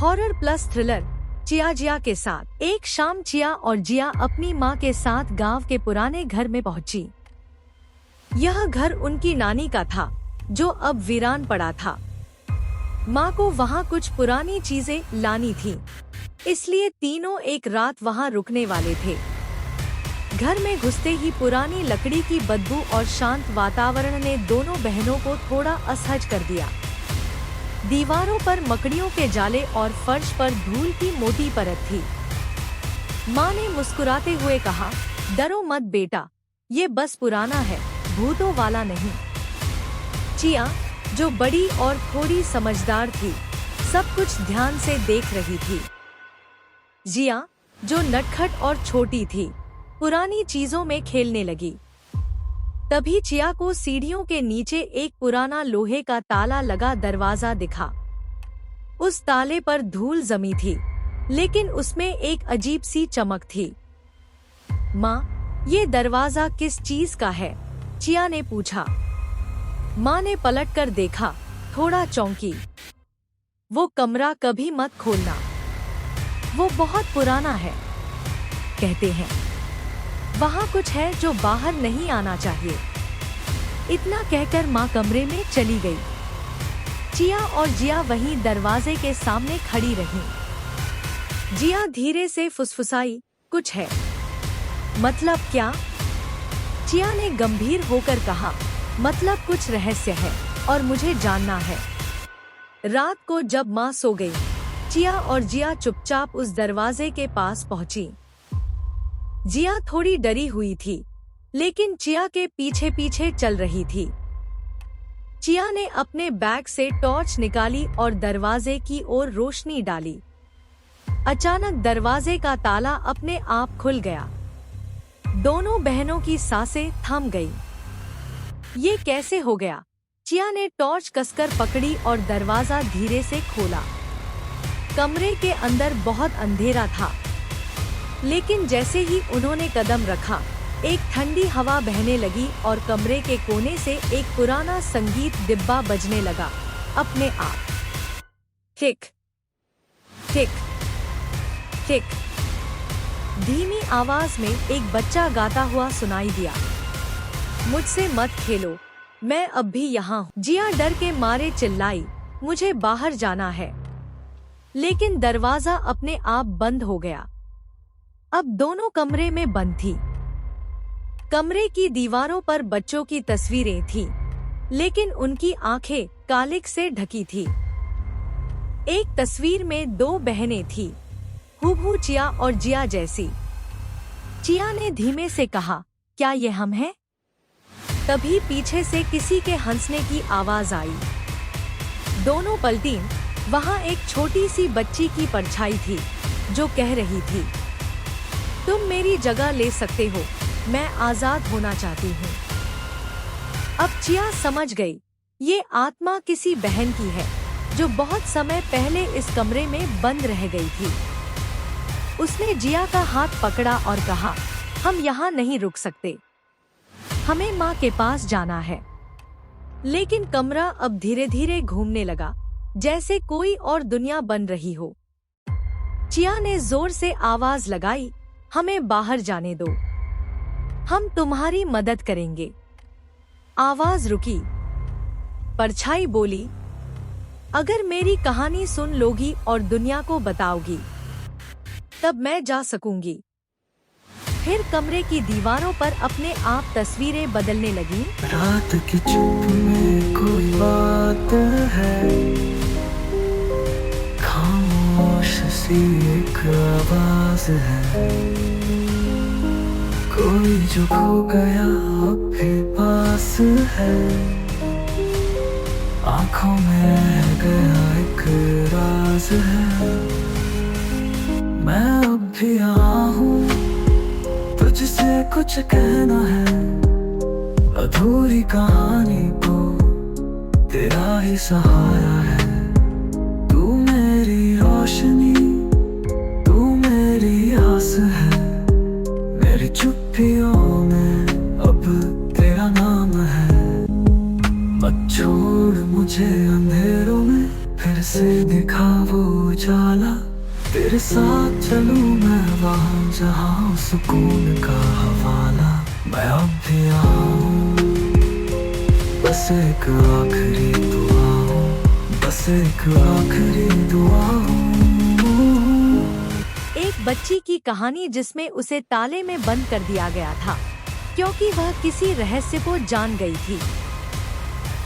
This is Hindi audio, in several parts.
हॉरर प्लस थ्रिलर चिया जिया के साथ। एक शाम चिया और जिया अपनी माँ के साथ गांव के पुराने घर में पहुंची। यह घर उनकी नानी का था जो अब वीरान पड़ा था। माँ को वहाँ कुछ पुरानी चीजें लानी थी, इसलिए तीनों एक रात वहाँ रुकने वाले थे। घर में घुसते ही पुरानी लकड़ी की बदबू और शांत वातावरण ने दोनों बहनों को थोड़ा असहज कर दिया। दीवारों पर मकड़ियों के जाले और फर्श पर धूल की मोटी परत थी। माँ ने मुस्कुराते हुए कहा, डरो मत बेटा, ये बस पुराना है, भूतों वाला नहीं। चिया, जो बड़ी और थोड़ी समझदार थी, सब कुछ ध्यान से देख रही थी। जिया, जो नटखट और छोटी थी, पुरानी चीजों में खेलने लगी। तभी चिया को सीढ़ियों के नीचे एक पुराना लोहे का ताला लगा दरवाजा दिखा। उस ताले पर धूल जमी थी, लेकिन उसमें एक अजीब सी चमक थी। माँ, ये दरवाजा किस चीज का है? चिया ने पूछा। माँ ने पलटकर देखा, थोड़ा चौंकी। वो कमरा कभी मत खोलना, वो बहुत पुराना है। कहते हैं वहाँ कुछ है जो बाहर नहीं आना चाहिए। इतना कहकर माँ कमरे में चली गई। चिया और जिया वहीं दरवाजे के सामने खड़ी रहीं। जिया धीरे से फुसफुसाई, कुछ है? मतलब क्या? चिया ने गंभीर होकर कहा, मतलब कुछ रहस्य है और मुझे जानना है। रात को जब माँ सो गई, चिया और जिया चुपचाप उस दरवाजे के पास पहुंची। जिया थोड़ी डरी हुई थी, लेकिन चिया के पीछे पीछे चल रही थी। चिया ने अपने बैग से टॉर्च निकाली और दरवाजे की ओर रोशनी डाली। अचानक दरवाजे का ताला अपने आप खुल गया। दोनों बहनों की सांसें थम गई। ये कैसे हो गया? चिया ने टॉर्च कसकर पकड़ी और दरवाजा धीरे से खोला। कमरे के अंदर बहुत अंधेरा था, लेकिन जैसे ही उन्होंने कदम रखा, एक ठंडी हवा बहने लगी और कमरे के कोने से एक पुराना संगीत डिब्बा बजने लगा अपने आप। टिक टिक टिक। धीमी आवाज में एक बच्चा गाता हुआ सुनाई दिया, मुझसे मत खेलो, मैं अब भी यहाँ हूँ। जिया डर के मारे चिल्लाई, मुझे बाहर जाना है। लेकिन दरवाजा अपने आप बंद हो गया। अब दोनों कमरे में बंद थी। कमरे की दीवारों पर बच्चों की तस्वीरें थीं, लेकिन उनकी आंखें कालिक से ढकी थी। एक तस्वीर में दो बहनें थीं, हूबहू चिया और जिया जैसी। चिया ने धीमे से कहा, क्या ये हम हैं? तभी पीछे से किसी के हंसने की आवाज आई। दोनों पलटीं। वहां एक छोटी सी बच्ची की परछाई थी जो कह रही थी, तुम मेरी जगह ले सकते हो, मैं आजाद होना चाहती हूँ। अब चिया समझ गई, ये आत्मा किसी बहन की है जो बहुत समय पहले इस कमरे में बंद रह गई थी। उसने जिया का हाथ पकड़ा और कहा, हम यहाँ नहीं रुक सकते, हमें माँ के पास जाना है। लेकिन कमरा अब धीरे धीरे घूमने लगा, जैसे कोई और दुनिया बन रही हो। चिया ने जोर से आवाज लगाई, हमें बाहर जाने दो, हम तुम्हारी मदद करेंगे। आवाज रुकी। परछाई बोली, अगर मेरी कहानी सुन लोगी और दुनिया को बताओगी, तब मैं जा सकूंगी। फिर कमरे की दीवारों पर अपने आप तस्वीरें बदलने लगी। रात की चुप में कोई बात है, खामोश सी एक आवाज है, कोई जो खो गया आपके पास है, आंखों में रह गया एक राज है। मैं अब भी यहाँ हूँ, तुझसे कुछ कहना है, अधूरी कहानी को तेरा ही सहारा है। तू मेरी रोशनी, तू मेरी आस है, मेरी चुप्पियों में अब तेरा नाम है। मत छोड़ मुझे अंधेरों में, फिर से दिखा वो उजाला। वाला। तेरे साथ चलूं मैं वहाँ जहाँ सुकून का हवाला। मैं अब भी आऊं, बस एक आखिरी दुआ हूँ, बस एक आखिरी दुआ हूँ। एक बच्ची की कहानी जिसमें उसे ताले में बंद कर दिया गया था क्योंकि वह किसी रहस्य को जान गई थी।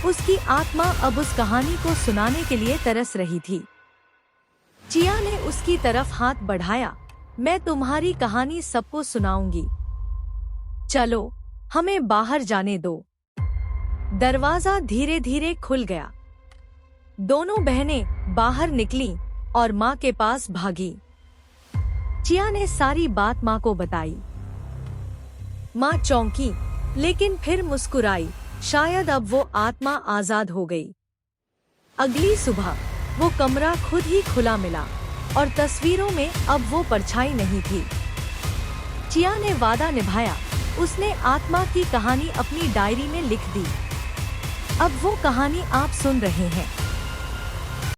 उसकी आत्मा अब उस कहानी को सुनाने के लिए तरस रही थी। चिया ने उसकी तरफ हाथ बढ़ाया। मैं तुम्हारी कहानी सबको सुनाऊंगी। चलो, हमें बाहर जाने दो। दरवाजा धीरे धीरे खुल गया। दोनों बहनें बाहर निकलीं और माँ के पास भागी। चिया ने सारी बात माँ को बताई। माँ चौंकी, लेकिन फिर मुस्कुराई। शायद अब वो आत्मा आजाद हो गई। अगली सुबह वो कमरा खुद ही खुला मिला और तस्वीरों में अब वो परछाई नहीं थी। चिया ने वादा निभाया। उसने आत्मा की कहानी अपनी डायरी में लिख दी। अब वो कहानी आप सुन रहे हैं।